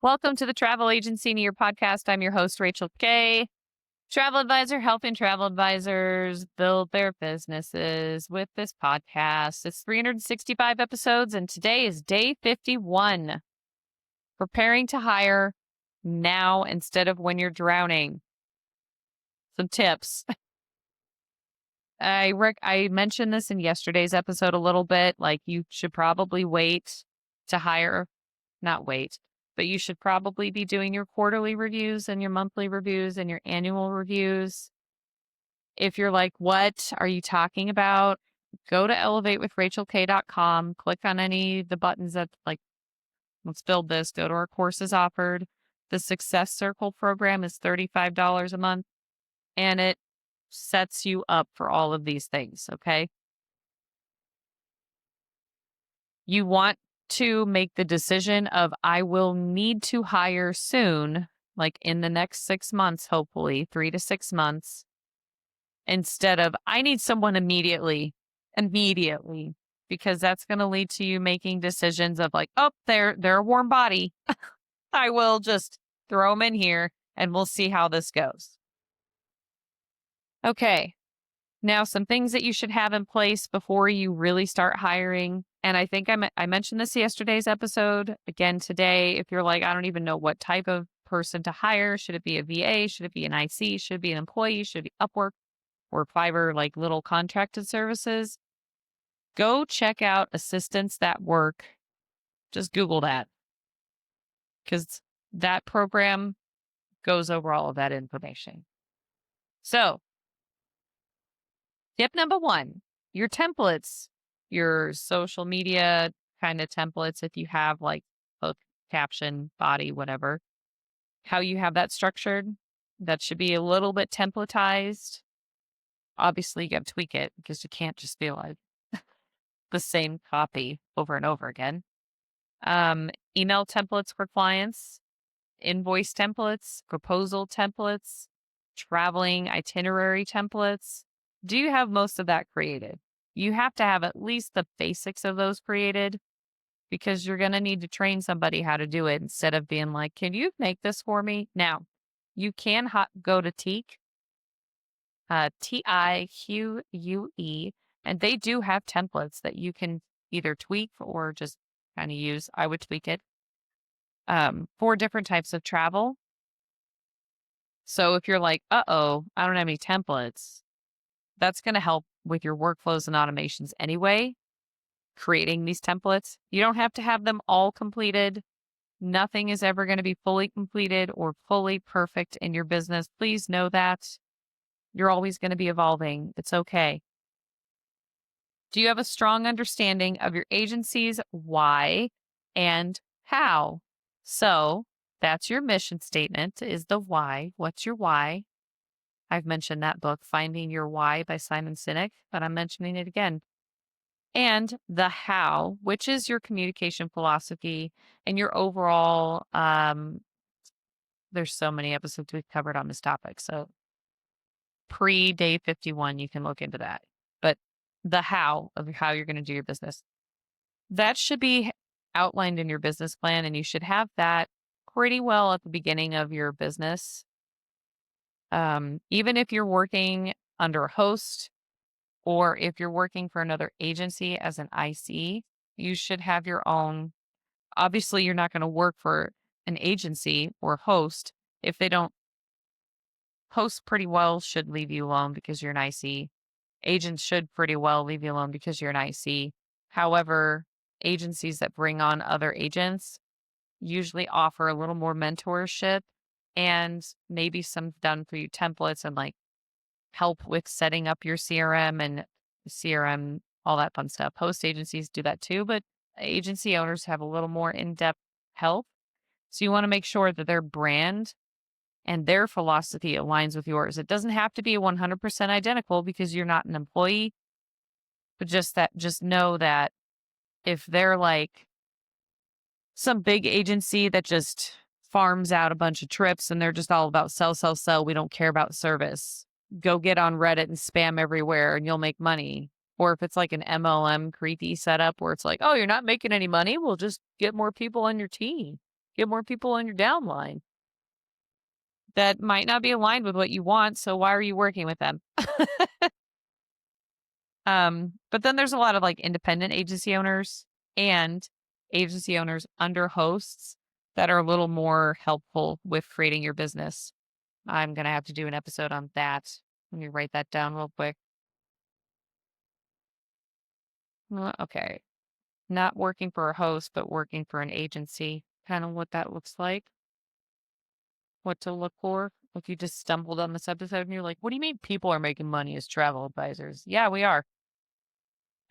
Welcome to the Travel Agency New Year podcast. I'm your host, Rachel Kay, travel advisor, helping travel advisors build their businesses with this podcast. It's 365 episodes, and today is day 51. Preparing to hire now instead of when you're drowning. Some tips. I mentioned this in yesterday's episode a little bit. Like, you should probably wait to hire, not wait, but you should probably be doing your quarterly reviews and your monthly reviews and your annual reviews. If you're like, what are you talking about? Go to elevatewithrachelk.com, click on any of the buttons that like, let's build this, go to our courses offered. The Success Circle program is $35 a month, and it sets you up for all of these things, okay? You want to make the decision of, I will need to hire soon, like in the next 6 months, hopefully 3 to 6 months, instead of, I need someone immediately, because that's going to lead to you making decisions of like, oh, they're a warm body. I will just throw them in here and we'll see how this goes. Okay. Now, some things that you should have in place before you really start hiring. And I think I mentioned this yesterday's episode. Again, today, if you're like, I don't even know what type of person to hire. Should it be a VA? Should it be an IC? Should it be an employee? Should it be Upwork or Fiverr, like little contracted services? Go check out Assistants That Work. Just Google that, because that program goes over all of that information. So, tip number 1, your templates, your social media kind of templates, if you have like both caption, body, whatever, how you have that structured, that should be a little bit templatized. Obviously, you got to tweak it because you can't just be like the same copy over and over again. Email templates for clients, invoice templates, proposal templates, traveling itinerary templates. Do you have most of that created? You have to have at least the basics of those created, because you're going to need to train somebody how to do it instead of being like, can you make this for me? Now, you can go to TAIY, TIQUE, and they do have templates that you can either tweak or just kind of use. I would tweak it for different types of travel. So if you're like, I don't have any templates, that's going to help with your workflows and automations anyway, creating these templates. You don't have to have them all completed. Nothing is ever going to be fully completed or fully perfect in your business. Please know that. You're always going to be evolving. It's okay. Do you have a strong understanding of your agency's why and how? So that's your mission statement, is the why. What's your why? I've mentioned that book, Finding Your Why by Simon Sinek, but I'm mentioning it again. And the how, which is your communication philosophy and your overall, there's so many episodes we've covered on this topic. So pre-day 51, you can look into that. But the how of how you're going to do your business, that should be outlined in your business plan, and you should have that pretty well at the beginning of your business. Even if you're working under a host or if you're working for another agency as an IC, you should have your own. Obviously, you're not going to work for an agency or host if they don't. Hosts pretty well should leave you alone because you're an IC. Agents should pretty well leave you alone because you're an IC. However, agencies that bring on other agents usually offer a little more mentorship and maybe some done for you templates and like help with setting up your CRM and CRM, all that fun stuff. Host agencies do that too, but agency owners have a little more in-depth help. So you want to make sure that their brand and their philosophy aligns with yours. It doesn't have to be 100% identical because you're not an employee, but just know that if they're like some big agency that just farms out a bunch of trips and they're just all about sell, sell, sell, we don't care about service, go get on Reddit and spam everywhere and you'll make money. Or if it's like an MLM creepy setup where it's like, oh, you're not making any money, we'll just get more people on your team. Get more people on your downline that might not be aligned with what you want. So why are you working with them? But then there's a lot of like independent agency owners and agency owners under hosts that are a little more helpful with creating your business. I'm going to have to do an episode on that. Let me write that down real quick. Okay. Not working for a host, but working for an agency. Kind of what that looks like, what to look for. If you just stumbled on this episode and you're like, what do you mean people are making money as travel advisors? Yeah, we are.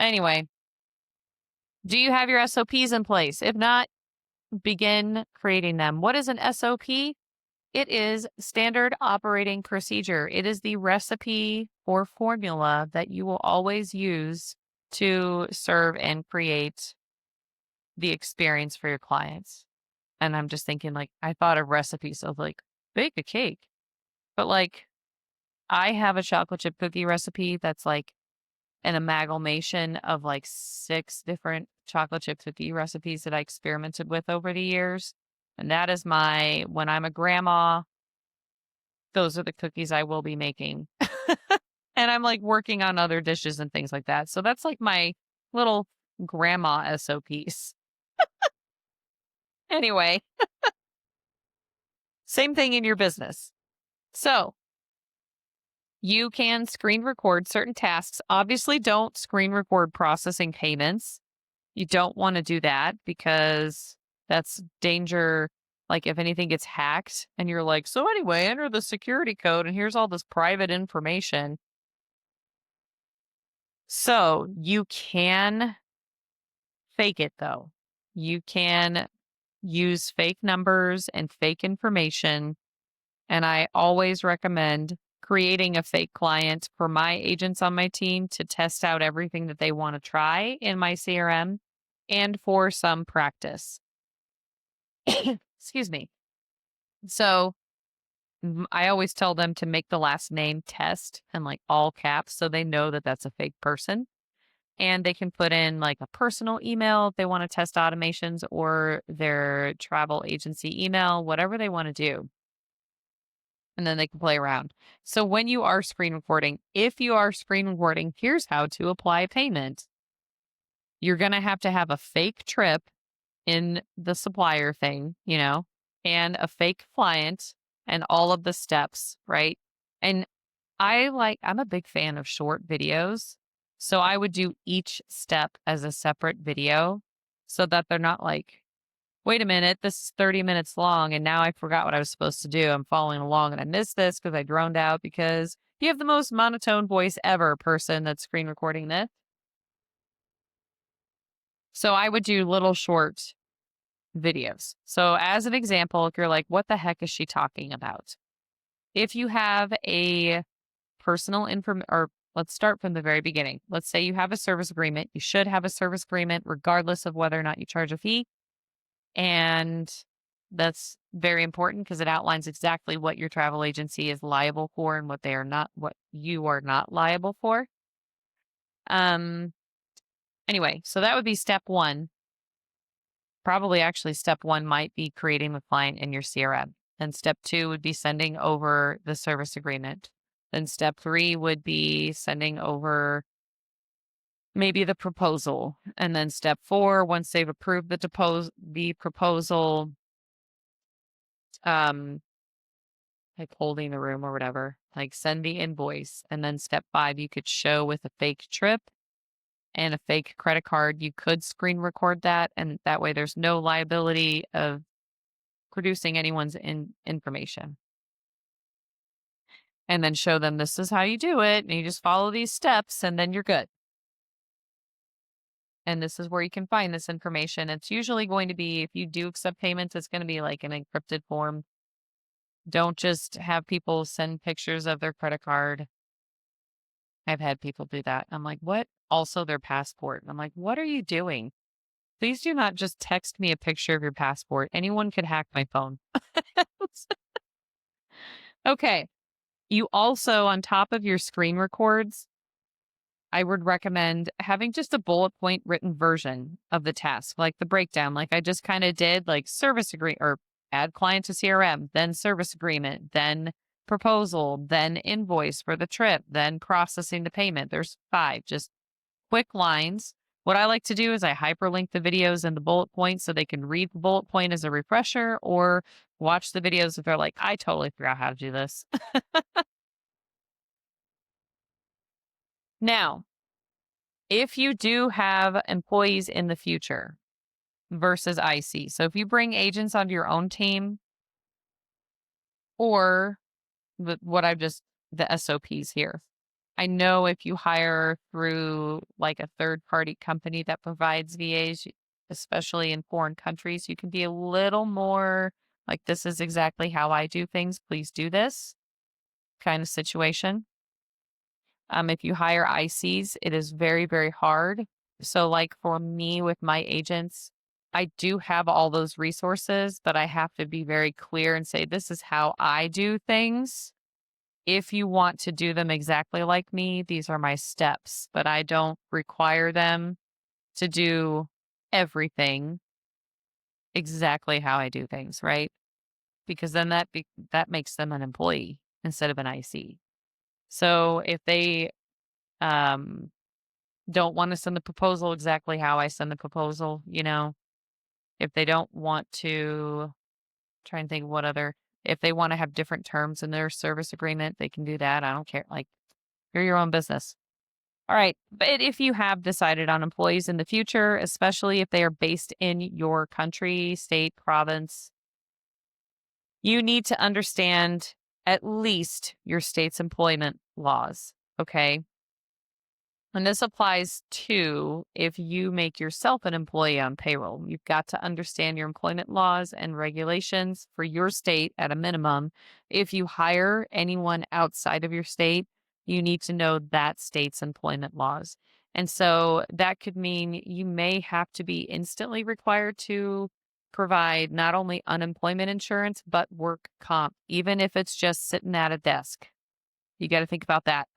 Anyway, do you have your SOPs in place? If not, begin creating them. What is an SOP? It is standard operating procedure. It is the recipe or formula that you will always use to serve and create the experience for your clients. And I'm just thinking, like, I thought of recipes of like, bake a cake. But like, I have a chocolate chip cookie recipe that's like an amalgamation of like 6 different chocolate chip cookie recipes that I experimented with over the years. And that is when I'm a grandma, those are the cookies I will be making. And I'm like working on other dishes and things like that. So that's like my little grandma SOPs. Anyway, same thing in your business. So you can screen record certain tasks. Obviously, don't screen record processing payments. You don't want to do that because that's danger. Like if anything gets hacked and you're like, so anyway, enter the security code and here's all this private information. So you can fake it though. You can use fake numbers and fake information. And I always recommend creating a fake client for my agents on my team to test out everything that they want to try in my CRM and for some practice. Excuse me. So I always tell them to make the last name test in like all caps so they know that that's a fake person. And they can put in like a personal email if they want to test automations or their travel agency email, whatever they want to do. And then they can play around. So when you are screen recording, if you are screen recording, here's how to apply payment. You're going to have a fake trip in the supplier thing, and a fake client and all of the steps, right? And I'm a big fan of short videos. So I would do each step as a separate video so that they're not like, wait a minute, this is 30 minutes long and now I forgot what I was supposed to do. I'm following along and I missed this because I droned out because you have the most monotone voice ever person that's screen recording this. So I would do little short videos. So as an example, if you're like, what the heck is she talking about? If you have a personal information, or let's start from the very beginning. Let's say you have a service agreement. You should have a service agreement regardless of whether or not you charge a fee. And that's very important because it outlines exactly what your travel agency is liable for and what you are not liable for. Anyway, so that would be step 1. Probably actually step 1 might be creating the client in your CRM. And step 2 would be sending over the service agreement. Then step 3 would be sending over maybe the proposal. And then step 4, once they've approved the proposal, like holding the room or whatever, like send the invoice. And then step 5, you could show with a fake trip and a fake credit card. You could screen record that. And that way there's no liability of producing anyone's information. And then show them this is how you do it. And you just follow these steps and then you're good. And this is where you can find this information. It's usually going to be, if you do accept payments, it's going to be like an encrypted form. Don't just have people send pictures of their credit card. I've had people do that. I'm like, what? Also their passport. And I'm like, what are you doing? Please do not just text me a picture of your passport. Anyone could hack my phone. Okay. You also, on top of your screen records, I would recommend having just a bullet point written version of the task, like the breakdown, like I just kind of did, like service agree or add client to CRM, then service agreement, then proposal, then invoice for the trip, then processing the payment. There's 5 just quick lines. What I like to do is I hyperlink the videos and the bullet points so they can read the bullet point as a refresher or watch the videos if they're like, I totally forgot how to do this. Now, if you do have employees in the future versus IC, so if you bring agents onto your own team or what I've just, the SOPs here. I know if you hire through like a third party company that provides VAs, especially in foreign countries, you can be a little more like, this is exactly how I do things. Please do this kind of situation. If you hire ICs, it is very, very hard. So, like for me with my agents, I do have all those resources, but I have to be very clear and say, this is how I do things. If you want to do them exactly like me, these are my steps, but I don't require them to do everything exactly how I do things, right? Because then that makes them an employee instead of an IC. So if they um don't want to send the proposal exactly how I send the proposal, if they don't want to try and think what other if they want to have different terms in their service agreement, they can do that. I don't care. Like, you're your own business. All right. But if you have decided on employees in the future, especially if they are based in your country, state, province, you need to understand at least your state's employment laws. Okay. And this applies to if you make yourself an employee on payroll. You've got to understand your employment laws and regulations for your state at a minimum. If you hire anyone outside of your state, you need to know that state's employment laws. And so that could mean you may have to be instantly required to provide not only unemployment insurance, but work comp, even if it's just sitting at a desk. You got to think about that.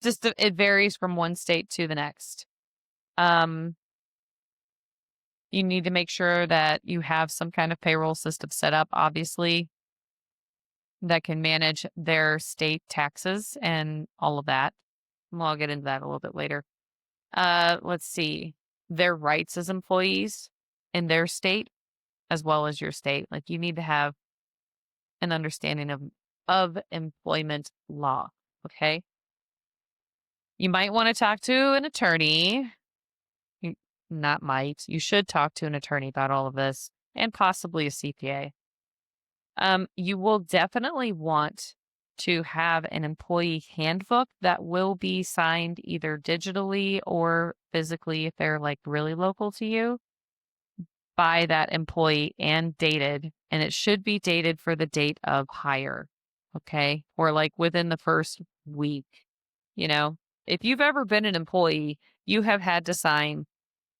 Just it varies from one state to the next. Um, you need to make sure that you have some kind of payroll system set up, obviously, that can manage their state taxes and all of that. Well, I'll get into that a little bit later. Let's see. Their rights as employees in their state as well as your state. Like, you need to have an understanding of employment law. Okay. You might want to talk to an attorney. You not might. You should talk to an attorney about all of this and possibly a CPA. You will definitely want to have an employee handbook that will be signed either digitally or physically if they're like really local to you by that employee and dated. And it should be dated for the date of hire. Okay. Or like within the first week. You know, if you've ever been an employee, you have had to sign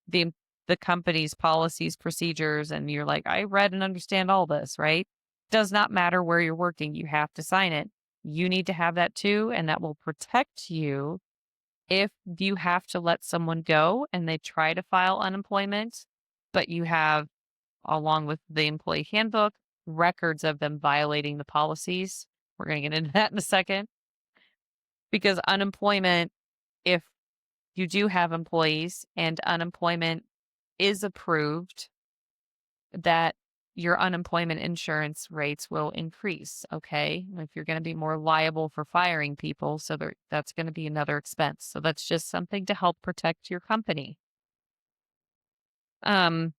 the the company's policies, procedures, and you're like, I read and understand all this, right? Does not matter where you're working, you have to sign it. You need to have that too, and that will protect you if you have to let someone go and they try to file unemployment, but you have, along with the employee handbook, records of them violating the policies. We're going to get into that in a second because unemployment, if you do have employees and unemployment is approved, that your unemployment insurance rates will increase. Okay. If you're going to be more liable for firing people, so that's going to be another expense. So that's just something to help protect your company. Um,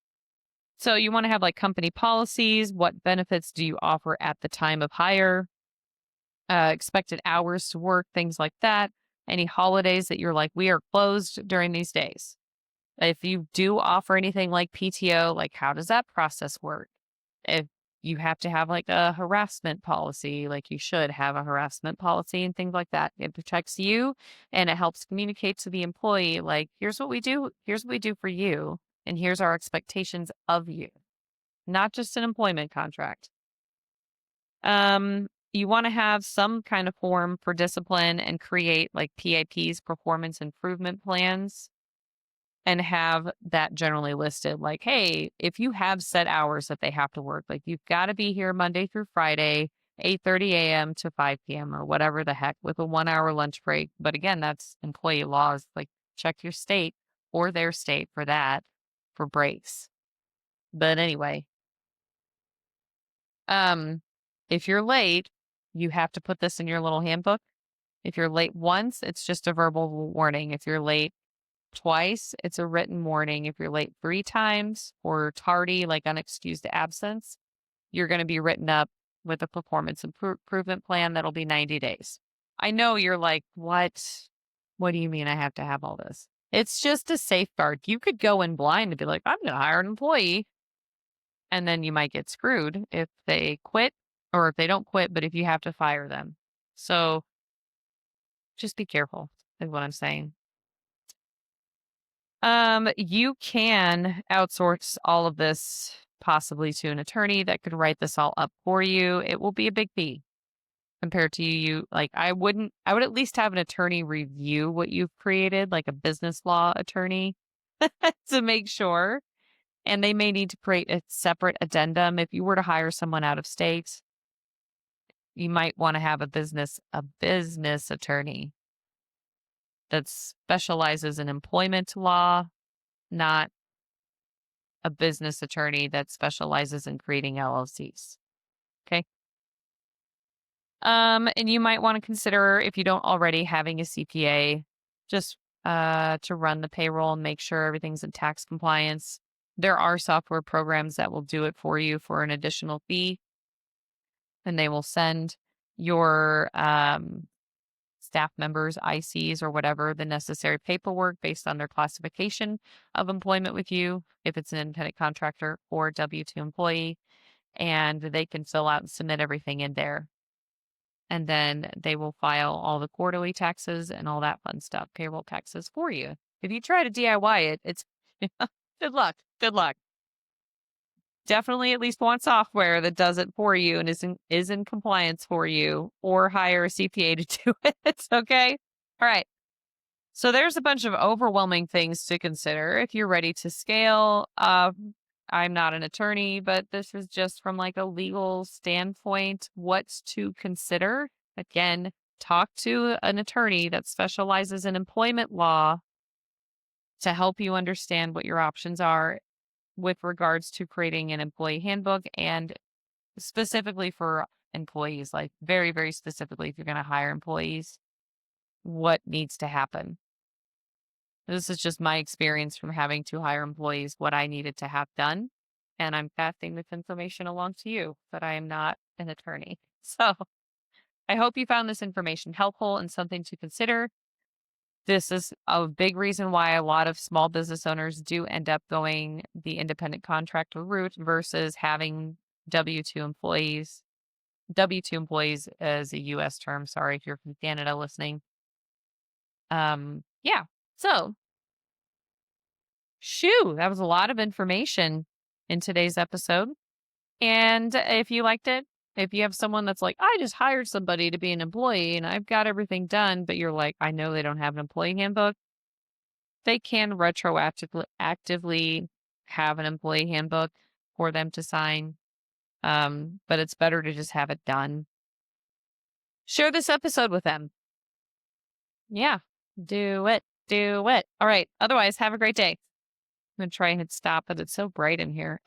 so you want to have like company policies. What benefits do you offer at the time of hire? Expected hours to work, things like that. Any holidays that you're like, we are closed during these days. If you do offer anything like PTO, like how does that process work? If you have to have like a harassment policy, like you should have a harassment policy and things like that. It protects you and it helps communicate to the employee, like, here's what we do for you, and here's our expectations of you, not just an employment contract. You want to have some kind of form for discipline and create like PIPs, performance improvement plans, and have that generally listed. Like, hey, if you have set hours that they have to work, like you've got to be here Monday through Friday, 8:30 a.m. to 5 p.m. or whatever the heck with a 1 hour lunch break. But again, that's employee laws. Like check your state or their state for that for breaks. But anyway, um, if you're late, you have to put this in your little handbook. If you're late once, it's just a verbal warning. If you're late twice, it's a written warning. If you're late 3 times or tardy, like unexcused absence, you're going to be written up with a performance improvement plan that'll be 90 days. I know you're like, what? What do you mean I have to have all this? It's just a safeguard. You could go in blind and be like, I'm going to hire an employee. And then you might get screwed if they quit or if they don't quit, but if you have to fire them. So just be careful, is what I'm saying. You can outsource all of this possibly to an attorney that could write this all up for you. It will be a big fee compared to you. Like I would at least have an attorney review what you've created, like a business law attorney to make sure. And they may need to create a separate addendum. If you were to hire someone out of state, you might want to have a business attorney that specializes in employment law, not a business attorney that specializes in creating LLCs. Okay. And you might want to consider, if you don't already, having a CPA just to run the payroll and make sure everything's in tax compliance. There are software programs that will do it for you for an additional fee, and they will send your staff members, ICs, or whatever, the necessary paperwork based on their classification of employment with you, if it's an independent contractor or W 2 employee, and they can fill out and submit everything in there. And then they will file all the quarterly taxes and all that fun stuff, payroll taxes for you. If you try to DIY it, it's good luck. Good luck. Definitely at least one software that does it for you and is in compliance for you, or hire a CPA to do it. Okay. All right. So there's a bunch of overwhelming things to consider if you're ready to scale. I'm not an attorney, but this is just from like a legal standpoint, what's to consider. Again, talk to an attorney that specializes in employment law to help you understand what your options are with regards to creating an employee handbook, and specifically for employees, like very, very specifically, if you're going to hire employees, what needs to happen. This is just my experience from having to hire employees, what I needed to have done. And I'm passing this information along to you, but I am not an attorney. So I hope you found this information helpful and something to consider. This is a big reason why a lot of small business owners do end up going the independent contractor route versus having W 2 employees. W 2 employees is a US term. Sorry if you're from Canada listening. Yeah. So, shoo, that was a lot of information in today's episode. And if you liked it, if you have someone that's like, I just hired somebody to be an employee and I've got everything done, but you're like, I know they don't have an employee handbook, they can retroactively actively have an employee handbook for them to sign. But it's better to just have it done. Share this episode with them. Yeah, do it. Do it. All right. Otherwise, have a great day. I'm going to try and hit stop, but it's so bright in here.